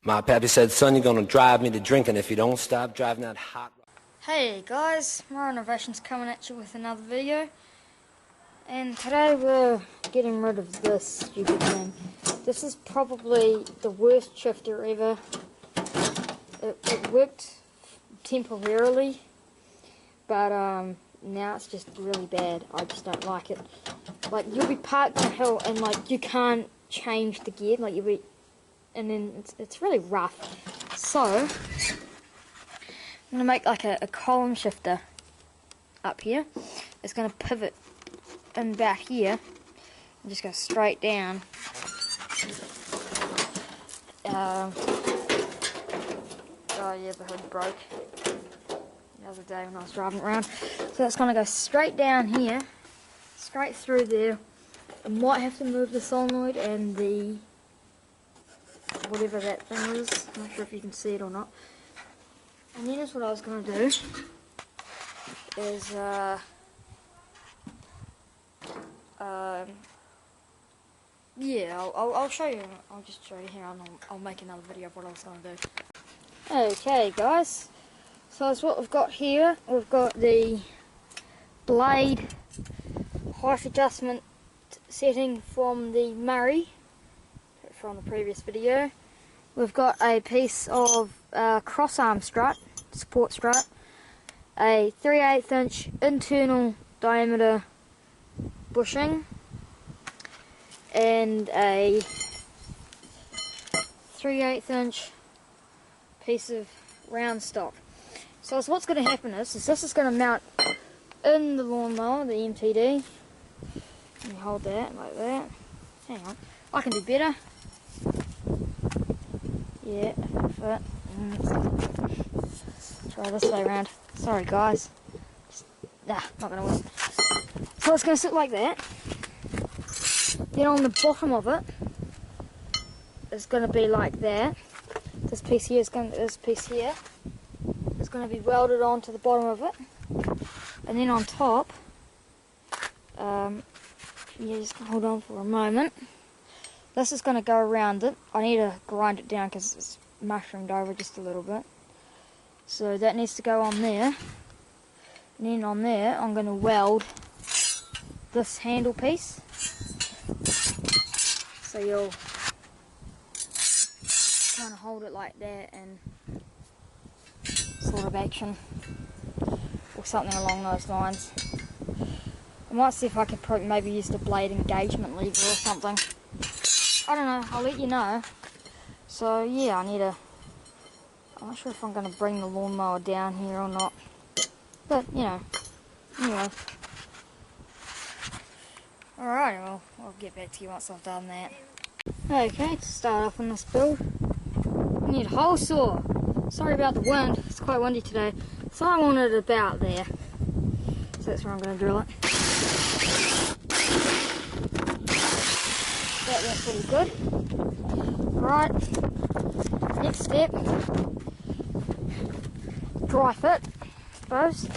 My pappy said, son, you're gonna drive me to drinking if you don't stop driving that hot. Hey guys, Mower Innovations coming at you with another video. And today we're getting rid of this stupid thing. This is probably the worst shifter ever. It worked temporarily, but now it's just really bad. I just don't like it. Like, you'll be parked on a hill and like you can't change the gear, like and then it's really rough. So I'm gonna make like a column shifter up here. It's gonna pivot in back here and just go straight down. Oh yeah, the hood broke the other day when I was driving around. So it's gonna go straight down here, straight through there. I might have to move the solenoid and the whatever that thing is. I'm not sure if you can see it or not. And then that's what I was gonna do is yeah, I'll show you. I'll just show you here, and I'll make another video of what I was gonna do. Okay, guys. So that's what we've got here. We've got the blade height adjustment setting from the Murray from the previous video. We've got a piece of cross arm strut, support strut, a 3/8 inch internal diameter bushing, and a 3/8 inch piece of round stock. So what's going to happen is this is going to mount in the lawnmower, the MTD. Let me hold that like that. Hang on, I can do better. Yeah, fit. Try this way around. Sorry guys. Nah, not gonna work. So it's gonna sit like that. Then on the bottom of it, it's gonna be like that. This piece here is gonna be welded onto the bottom of it. And then on top, yeah, just hold on for a moment. This is going to go around it. I need to grind it down because it's mushroomed over just a little bit. So that needs to go on there. And then on there, I'm going to weld this handle piece. So you'll kind of hold it like that and sort of action. Or something along those lines. I might see if I could probably maybe use the blade engagement lever or something. I don't know, I'll let you know. So yeah, I'm not sure if I'm going to bring the lawnmower down here or not. But, you know, anyway. Alright, well, I'll get back to you once I've done that. Okay, to start off on this build, I need a hole saw. Sorry about the wind, it's quite windy today. So I want it about there. So that's where I'm going to drill it. That went pretty good. Right, next step, dry fit, I suppose.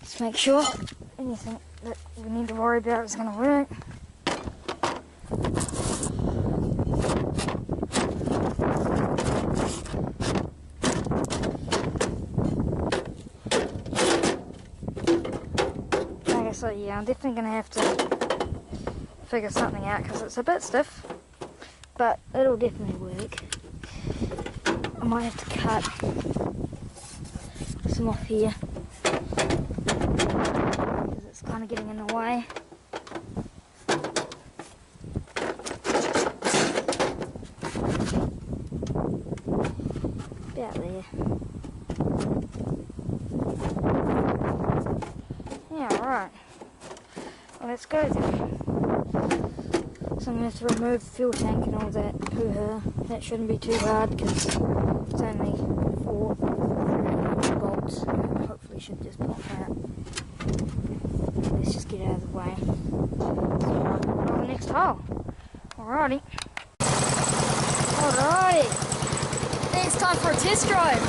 Just make sure anything that we need to worry about is going to work. Okay, so yeah, I'm definitely going to have to figure something out because it's a bit stiff, but it'll definitely work. I might have to cut some off here because it's kind of getting in the way. About there. Yeah, right. Well, let's go then. So I'm going to have to remove the fuel tank and all that hoo-ha. That shouldn't be too hard because it's only 4 bolts. Hopefully should just pop that. Let's just get out of the way. So, on the next hole. Alrighty. Alrighty. Then it's time for a test drive.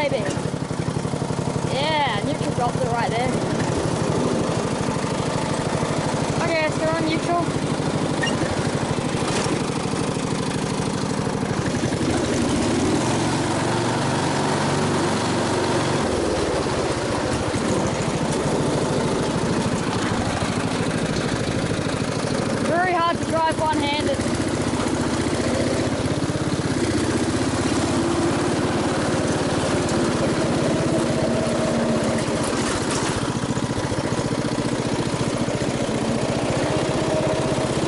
baby. Yeah, neutral dropped it right there. Okay, let's go on neutral. Very hard to drive one-handed.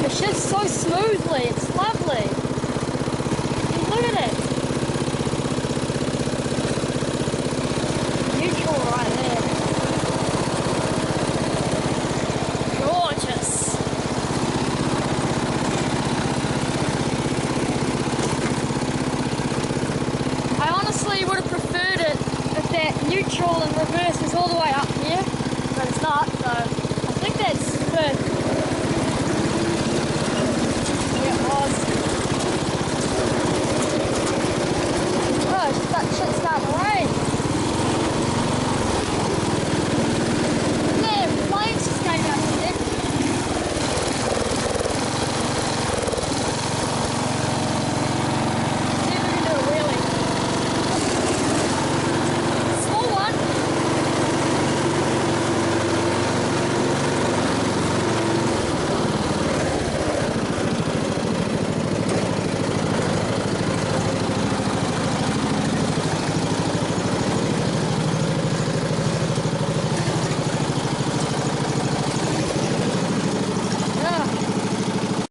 It shifts so smoothly, it's lovely. Look at it. Neutral right there. Gorgeous. I honestly would have preferred it if that neutral and reverse was all the way up here, but it's not, so I think that's good.